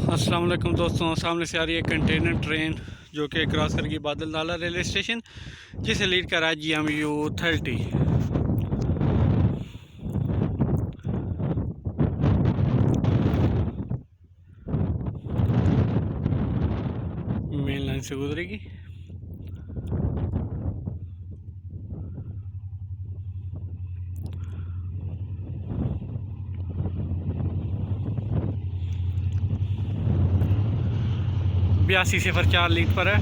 अस्सलाम वालेकुम दोस्तों, सामने से आ रही है कंटेनर ट्रेन जो कि क्रॉस करेगी बादल नाला रेलवे स्टेशन, जिसे लीड कर रहा है GMU 30। मेन लाइन से गुजरेगी। बयासी 04 लीड पर है।